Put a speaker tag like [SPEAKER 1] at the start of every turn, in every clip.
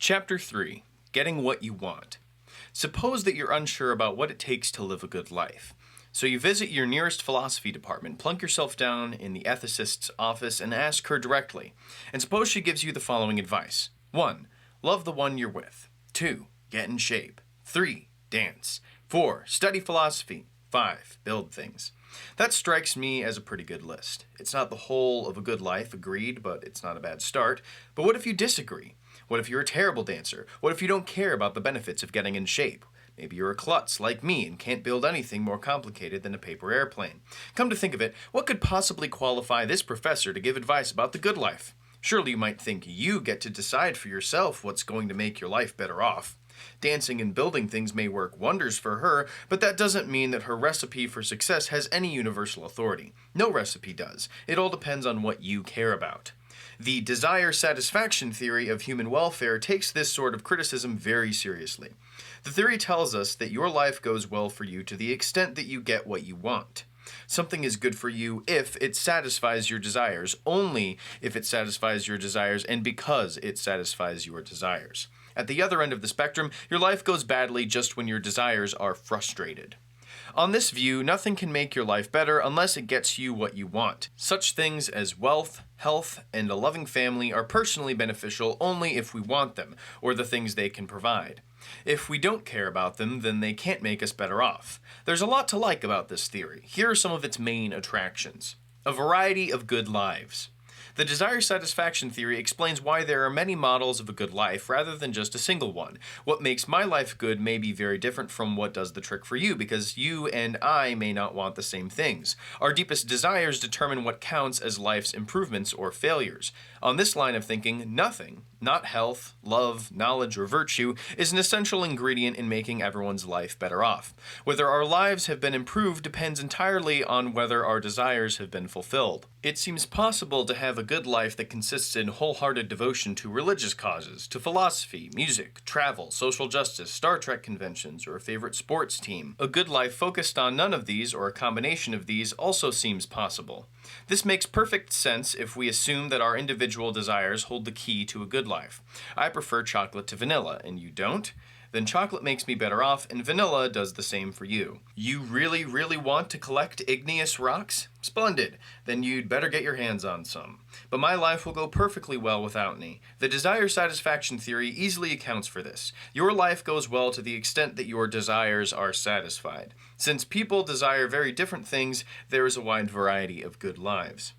[SPEAKER 1] Chapter 3. Getting What You Want. Suppose that you're unsure about what it takes to live a good life. So you visit your nearest philosophy department, plunk yourself down in the ethicist's office, and ask her directly. And suppose she gives you the following advice. 1. Love the one you're with. 2. Get in shape. 3. Dance. 4. Study philosophy. 5. Build things. That strikes me as a pretty good list. It's not the whole of a good life, agreed, but it's not a bad start. But what if you disagree? What if you're a terrible dancer? What if you don't care about the benefits of getting in shape? Maybe you're a klutz like me and can't build anything more complicated than a paper airplane. Come to think of it, what could possibly qualify this professor to give advice about the good life? Surely you might think you get to decide for yourself what's going to make your life better off. Dancing and building things may work wonders for her, but that doesn't mean that her recipe for success has any universal authority. No recipe does. It all depends on what you care about. The desire-satisfaction theory of human welfare takes this sort of criticism very seriously. The theory tells us that your life goes well for you to the extent that you get what you want. Something is good for you if it satisfies your desires, only if it satisfies your desires and because it satisfies your desires. At the other end of the spectrum, your life goes badly just when your desires are frustrated. On this view, nothing can make your life better unless it gets you what you want. Such things as wealth, health, and a loving family are personally beneficial only if we want them, or the things they can provide. If we don't care about them, then they can't make us better off. There's a lot to like about this theory. Here are some of its main attractions. A variety of good lives. The desire-satisfaction theory explains why there are many models of a good life rather than just a single one. What makes my life good may be very different from what does the trick for you, because you and I may not want the same things. Our deepest desires determine what counts as life's improvements or failures. On this line of thinking, nothing, not health, love, knowledge, or virtue, is an essential ingredient in making everyone's life better off. Whether our lives have been improved depends entirely on whether our desires have been fulfilled. It seems possible to have a good life that consists in wholehearted devotion to religious causes, to philosophy, music, travel, social justice, Star Trek conventions, or a favorite sports team. A good life focused on none of these, or a combination of these, also seems possible. This makes perfect sense if we assume that our individual desires hold the key to a good life. I prefer chocolate to vanilla, and you don't? Then chocolate makes me better off, and vanilla does the same for you. You really want to collect igneous rocks? Splendid. Then you'd better get your hands on some. But my life will go perfectly well without any. The desire-satisfaction theory easily accounts for this. Your life goes well to the extent that your desires are satisfied. Since people desire very different things, there is a wide variety of good lives.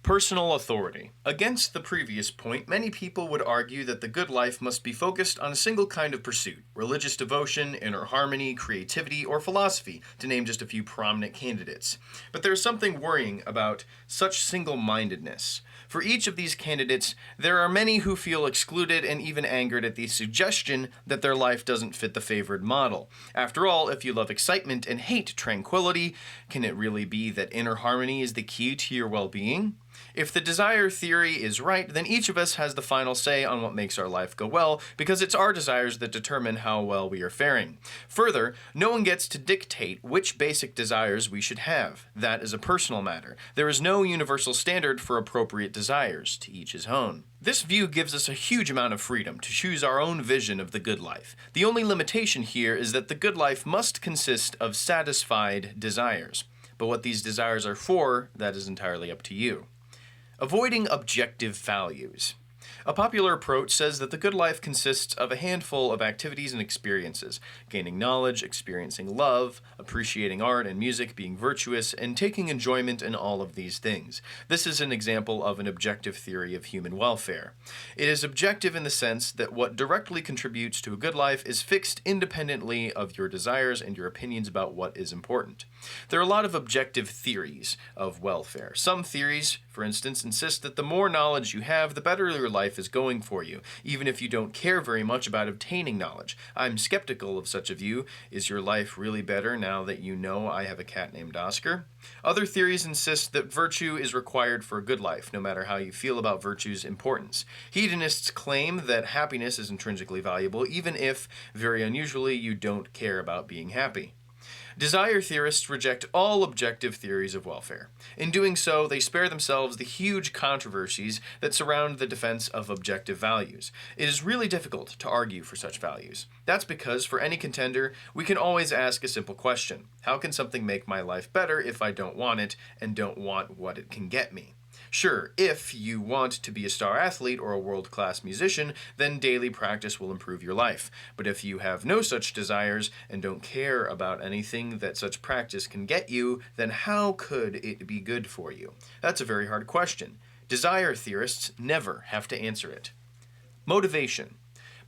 [SPEAKER 1] Personal authority. Against the previous point, many people would argue that the good life must be focused on a single kind of pursuit: religious devotion, inner harmony, creativity, or philosophy, to name just a few prominent candidates. But there is something worrying about such single-mindedness. For each of these candidates, there are many who feel excluded and even angered at the suggestion that their life doesn't fit the favored model. After all, if you love excitement and hate tranquility, can it really be that inner harmony is the key to your well-being? If the desire theory is right, then each of us has the final say on what makes our life go well, because it's our desires that determine how well we are faring. Further, no one gets to dictate which basic desires we should have. That is a personal matter. There is no universal standard for appropriate desires. To each his own. This view gives us a huge amount of freedom to choose our own vision of the good life. The only limitation here is that the good life must consist of satisfied desires. But what these desires are for, that is entirely up to you. Avoiding objective values. A popular approach says that the good life consists of a handful of activities and experiences: gaining knowledge, experiencing love, appreciating art and music, being virtuous, and taking enjoyment in all of these things. This is an example of an objective theory of human welfare. It is objective in the sense that what directly contributes to a good life is fixed independently of your desires and your opinions about what is important. There are a lot of objective theories of welfare. Some theories, for instance, insist that the more knowledge you have, the better your life is going for you, even if you don't care very much about obtaining knowledge. I'm skeptical of such a view. Is your life really better now that you know I have a cat named Oscar? Other theories insist that virtue is required for a good life, no matter how you feel about virtue's importance. Hedonists claim that happiness is intrinsically valuable, even if, very unusually, you don't care about being happy. Desire theorists reject all objective theories of welfare. In doing so, they spare themselves the huge controversies that surround the defense of objective values. It is really difficult to argue for such values. That's because, for any contender, we can always ask a simple question: how can something make my life better if I don't want it and don't want what it can get me? Sure, if you want to be a star athlete or a world-class musician, then daily practice will improve your life. But if you have no such desires and don't care about anything that such practice can get you, then how could it be good for you? That's a very hard question. Desire theorists never have to answer it. Motivation.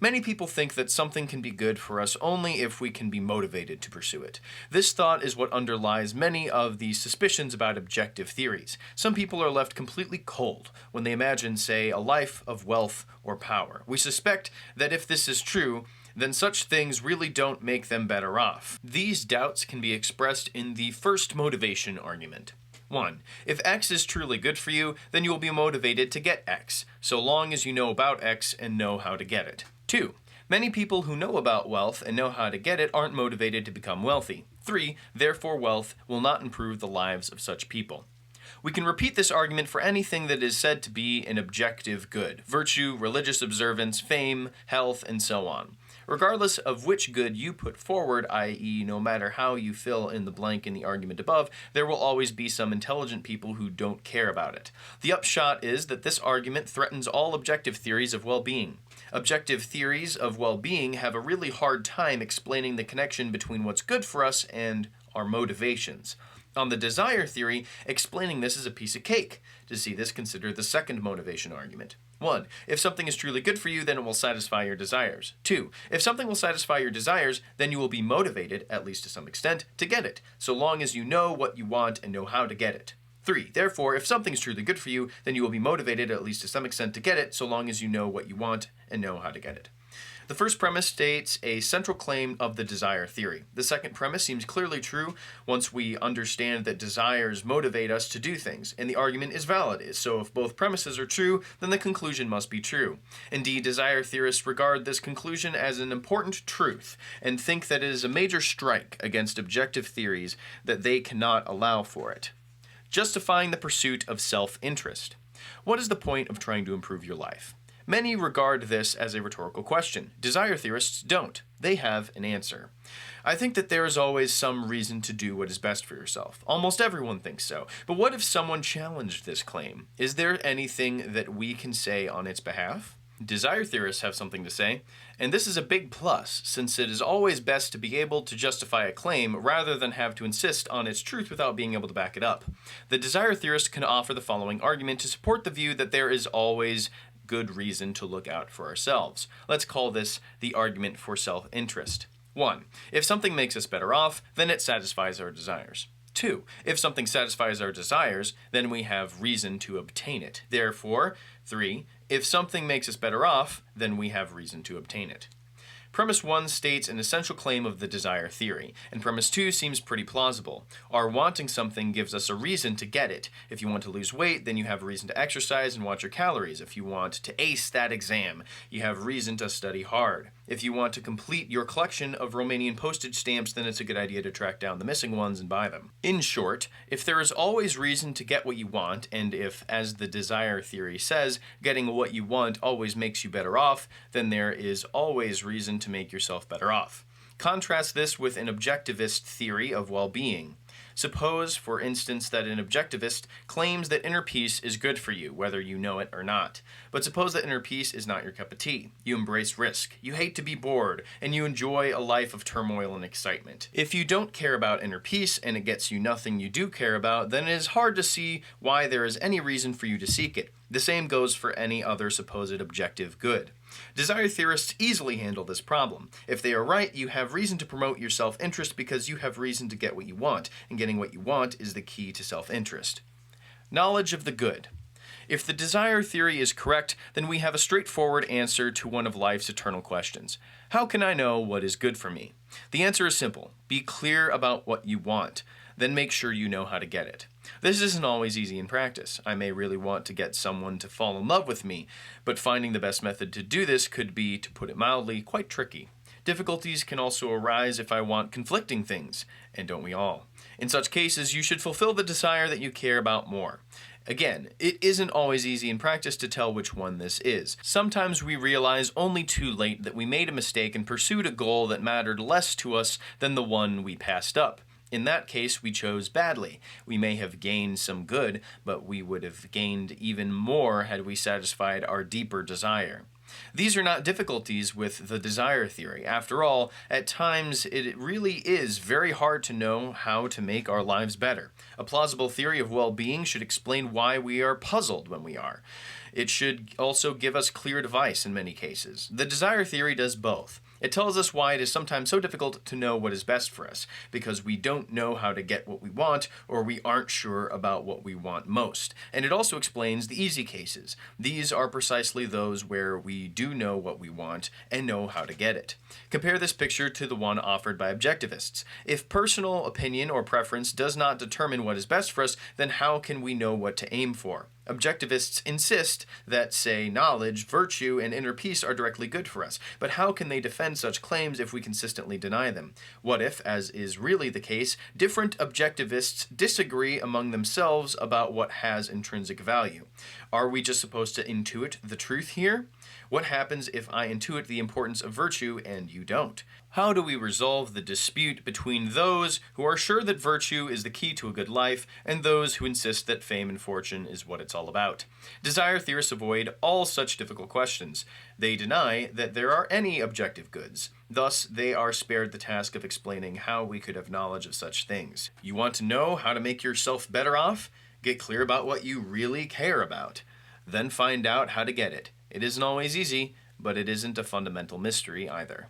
[SPEAKER 1] Many people think that something can be good for us only if we can be motivated to pursue it. This thought is what underlies many of the suspicions about objective theories. Some people are left completely cold when they imagine, say, a life of wealth or power. We suspect that if this is true, then such things really don't make them better off. These doubts can be expressed in the first motivation argument. 1. If X is truly good for you, then you will be motivated to get X, so long as you know about X and know how to get it. 2. Many people who know about wealth and know how to get it aren't motivated to become wealthy. 3. Therefore, wealth will not improve the lives of such people. We can repeat this argument for anything that is said to be an objective good: virtue, religious observance, fame, health, and so on. Regardless of which good you put forward, i.e., no matter how you fill in the blank in the argument above, there will always be some intelligent people who don't care about it. The upshot is that this argument threatens all objective theories of well-being. Objective theories of well-being have a really hard time explaining the connection between what's good for us and our motivations. On the desire theory, explaining this is a piece of cake. To see this, consider the second motivation argument. 1. If something is truly good for you, then it will satisfy your desires. 2. If something will satisfy your desires, then you will be motivated, at least to some extent, to get it, so long as you know what you want and know how to get it. 3. Therefore, if something is truly good for you, then you will be motivated, at least to some extent, to get it, so long as you know what you want and know how to get it. The first premise states a central claim of the desire theory. The second premise seems clearly true once we understand that desires motivate us to do things, and the argument is valid. So if both premises are true, then the conclusion must be true. Indeed, desire theorists regard this conclusion as an important truth and think that it is a major strike against objective theories that they cannot allow for it. Justifying the pursuit of self-interest. What is the point of trying to improve your life? Many regard this as a rhetorical question. Desire theorists don't. They have an answer. I think that there is always some reason to do what is best for yourself. Almost everyone thinks so. But what if someone challenged this claim? Is there anything that we can say on its behalf? Desire theorists have something to say, and this is a big plus, since it is always best to be able to justify a claim rather than have to insist on its truth without being able to back it up. The desire theorist can offer the following argument to support the view that there is always good reason to look out for ourselves. Let's call this the argument for self-interest. 1. If something makes us better off, then it satisfies our desires. 2. If something satisfies our desires, then we have reason to obtain it. Therefore, 3. If something makes us better off, then we have reason to obtain it. Premise 1 states an essential claim of the desire theory, and premise 2 seems pretty plausible. Our wanting something gives us a reason to get it. If you want to lose weight, then you have a reason to exercise and watch your calories. If you want to ace that exam, you have reason to study hard. If you want to complete your collection of Romanian postage stamps, then it's a good idea to track down the missing ones and buy them. In short, if there is always reason to get what you want, and if, as the desire theory says, getting what you want always makes you better off, then there is always reason to make yourself better off. Contrast this with an objectivist theory of well-being. Suppose, for instance, that an objectivist claims that inner peace is good for you, whether you know it or not. But suppose that inner peace is not your cup of tea. You embrace risk, you hate to be bored, and you enjoy a life of turmoil and excitement. If you don't care about inner peace and it gets you nothing you do care about, then it is hard to see why there is any reason for you to seek it. The same goes for any other supposed objective good. Desire theorists easily handle this problem. If they are right, you have reason to promote your self-interest because you have reason to get what you want, and getting what you want is the key to self-interest. Knowledge of the good. If the desire theory is correct, then we have a straightforward answer to one of life's eternal questions. How can I know what is good for me? The answer is simple. Be clear about what you want. Then make sure you know how to get it. This isn't always easy in practice. I may really want to get someone to fall in love with me, but finding the best method to do this could be, to put it mildly, quite tricky. Difficulties can also arise if I want conflicting things, and don't we all? In such cases, you should fulfill the desire that you care about more. Again, it isn't always easy in practice to tell which one this is. Sometimes we realize only too late that we made a mistake and pursued a goal that mattered less to us than the one we passed up. In that case, we chose badly. We may have gained some good, but we would have gained even more had we satisfied our deeper desire. These are not difficulties with the desire theory. After all, at times it really is very hard to know how to make our lives better. A plausible theory of well-being should explain why we are puzzled when we are. It should also give us clear advice in many cases. The desire theory does both. It tells us why it is sometimes so difficult to know what is best for us, because we don't know how to get what we want, or we aren't sure about what we want most. And it also explains the easy cases. These are precisely those where we do know what we want and know how to get it. Compare this picture to the one offered by objectivists. If personal opinion or preference does not determine what is best for us, then how can we know what to aim for? Objectivists insist that, say, knowledge, virtue, and inner peace are directly good for us. But how can they defend such claims if we consistently deny them? What if, as is really the case, different objectivists disagree among themselves about what has intrinsic value? Are we just supposed to intuit the truth here? What happens if I intuit the importance of virtue and you don't? How do we resolve the dispute between those who are sure that virtue is the key to a good life and those who insist that fame and fortune is what it's all about? Desire theorists avoid all such difficult questions. They deny that there are any objective goods. Thus, they are spared the task of explaining how we could have knowledge of such things. You want to know how to make yourself better off? Get clear about what you really care about. Then find out how to get it. It isn't always easy, but it isn't a fundamental mystery either.